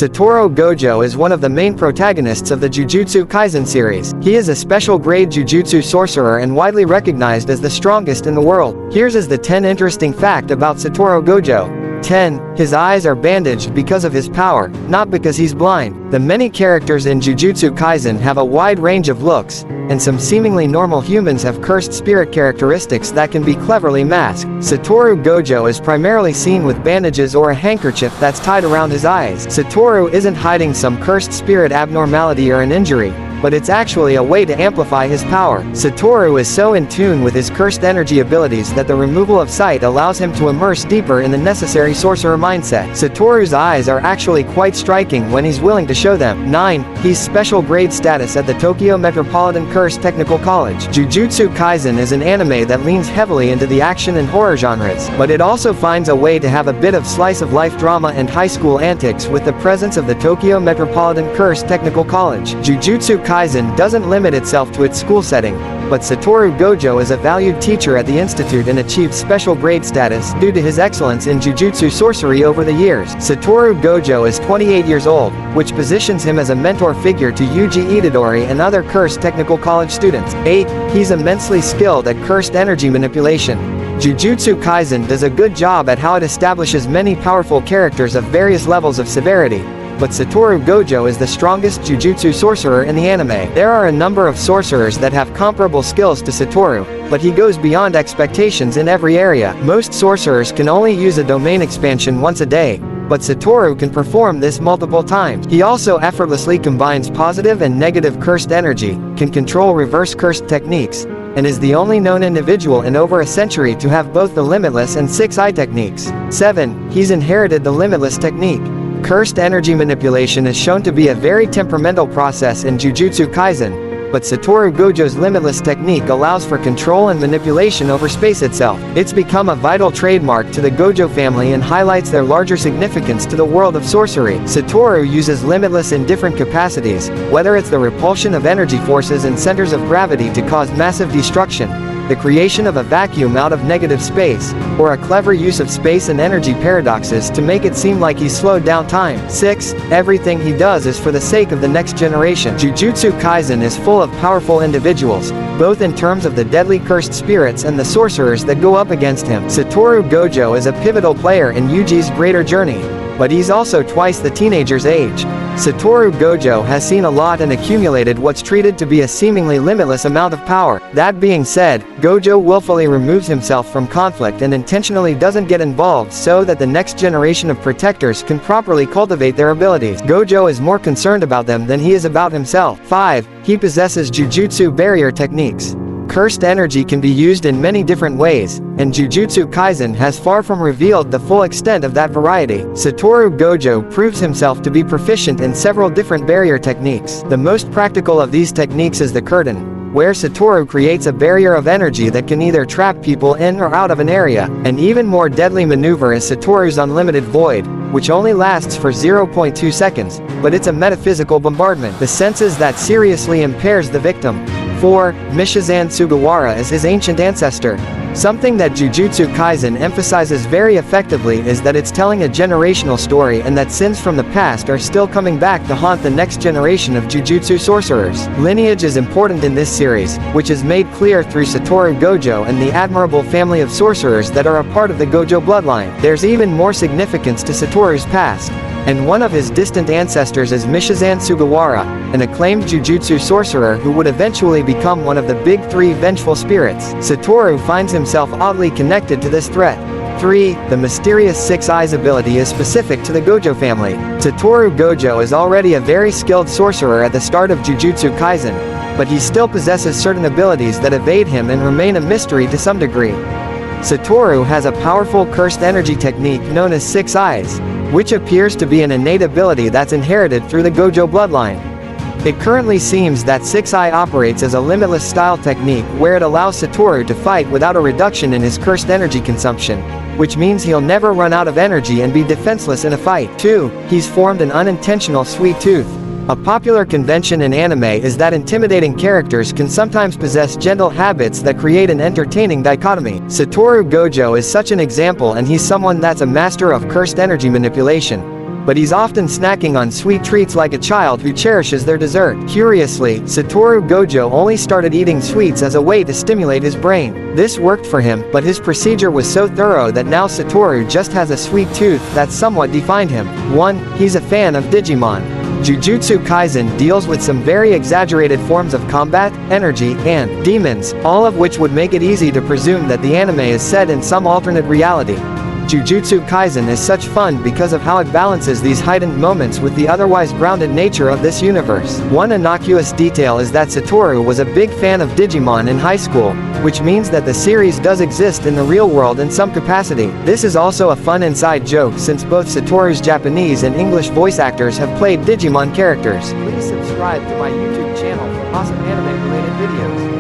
Satoro Gojo is one of the main protagonists of the Jujutsu Kaisen series. He is a special grade Jujutsu sorcerer and widely recognized as the strongest in the world. Here's the 10 interesting fact about Satoro Gojo. 10. His eyes are bandaged because of his power, not because he's blind. The many characters in Jujutsu Kaisen have a wide range of looks, and some seemingly normal humans have cursed spirit characteristics that can be cleverly masked. Satoro Gojo is primarily seen with bandages or a handkerchief that's tied around his eyes. Satoro isn't hiding some cursed spirit abnormality or an injury, but it's actually a way to amplify his power. Satoro is so in tune with his cursed energy abilities that the removal of sight allows him to immerse deeper in the necessary sorcerer mindset. Satoro's eyes are actually quite striking when he's willing to show them. 9. He's special grade status at the Tokyo Metropolitan Curse Technical College. Jujutsu Kaisen is an anime that leans heavily into the action and horror genres, but it also finds a way to have a bit of slice of life drama and high school antics with the presence of the Tokyo Metropolitan Curse Technical College. Jujutsu Kaisen doesn't limit itself to its school setting, but Satoro Gojo is a valued teacher at the institute and achieved special grade status due to his excellence in Jujutsu sorcery over the years. Satoro Gojo is 28 years old, which positions him as a mentor figure to Yuji Itadori and other cursed technical college students. 8. He's immensely skilled at cursed energy manipulation. Jujutsu Kaisen does a good job at how it establishes many powerful characters of various levels of severity, but Satoro Gojo is the strongest Jujutsu sorcerer in the anime. There are a number of sorcerers that have comparable skills to Satoro, but he goes beyond expectations in every area. Most sorcerers can only use a domain expansion once a day, but Satoro can perform this multiple times. He also effortlessly combines positive and negative cursed energy, can control reverse cursed techniques, and is the only known individual in over a century to have both the Limitless and 6-Eye techniques. 7. He's inherited the Limitless technique. Cursed energy manipulation is shown to be a very temperamental process in Jujutsu Kaisen, but Satoro Gojo's Limitless technique allows for control and manipulation over space itself. It's become a vital trademark to the Gojo family and highlights their larger significance to the world of sorcery. Satoro uses Limitless in different capacities, whether it's the repulsion of energy forces and centers of gravity to cause massive destruction, the creation of a vacuum out of negative space, or a clever use of space and energy paradoxes to make it seem like he's slowed down time. 6. Everything he does is for the sake of the next generation. Jujutsu Kaisen is full of powerful individuals, both in terms of the deadly cursed spirits and the sorcerers that go up against him. Satoro Gojo is a pivotal player in Yuji's greater journey, but he's also twice the teenager's age. Satoro Gojo has seen a lot and accumulated what's treated to be a seemingly limitless amount of power. That being said, Gojo willfully removes himself from conflict and intentionally doesn't get involved so that the next generation of protectors can properly cultivate their abilities. Gojo is more concerned about them than he is about himself. 5. He possesses Jujutsu barrier techniques. Cursed energy can be used in many different ways, and Jujutsu Kaisen has far from revealed the full extent of that variety. Satoro Gojo proves himself to be proficient in several different barrier techniques. The most practical of these techniques is the curtain, where Satoro creates a barrier of energy that can either trap people in or out of an area. An even more deadly maneuver is Satoro's unlimited void, which only lasts for 0.2 seconds, but it's a metaphysical bombardment. The senses that seriously impairs the victim. 4. Mishizan Sugawara is his ancient ancestor. Something that Jujutsu Kaisen emphasizes very effectively is that it's telling a generational story and that sins from the past are still coming back to haunt the next generation of Jujutsu sorcerers. Lineage is important in this series, which is made clear through Satoro Gojo and the admirable family of sorcerers that are a part of the Gojo bloodline. There's even more significance to Satoro's past, and one of his distant ancestors is Mishizan Sugawara, an acclaimed Jujutsu sorcerer who would eventually become one of the big three vengeful spirits. Satoro finds himself oddly connected to this threat. 3. The mysterious 6 Eyes ability is specific to the Gojo family. Satoro Gojo is already a very skilled sorcerer at the start of Jujutsu Kaisen, but he still possesses certain abilities that evade him and remain a mystery to some degree. Satoro has a powerful cursed energy technique known as 6 Eyes, which appears to be an innate ability that's inherited through the Gojo bloodline. It currently seems that 6-Eye operates as a limitless style technique where it allows Satoro to fight without a reduction in his cursed energy consumption, which means he'll never run out of energy and be defenseless in a fight. 2. He's formed an unintentional sweet tooth. A popular convention in anime is that intimidating characters can sometimes possess gentle habits that create an entertaining dichotomy. Satoro Gojo is such an example, and he's someone that's a master of cursed energy manipulation. but he's often snacking on sweet treats like a child who cherishes their dessert. Curiously, Satoro Gojo only started eating sweets as a way to stimulate his brain. This worked for him, but his procedure was so thorough that now Satoru just has a sweet tooth that somewhat defined him. 1. He's a fan of Digimon. Jujutsu Kaisen deals with some very exaggerated forms of combat, energy, and demons, all of which would make it easy to presume that the anime is set in some alternate reality. Jujutsu Kaisen is such fun because of how it balances these heightened moments with the otherwise grounded nature of this universe. One innocuous detail is that Satoru was a big fan of Digimon in high school, which means that the series does exist in the real world in some capacity. This is also a fun inside joke since both Satoru's Japanese and English voice actors have played Digimon characters. Please subscribe to my YouTube channel for awesome anime-related videos.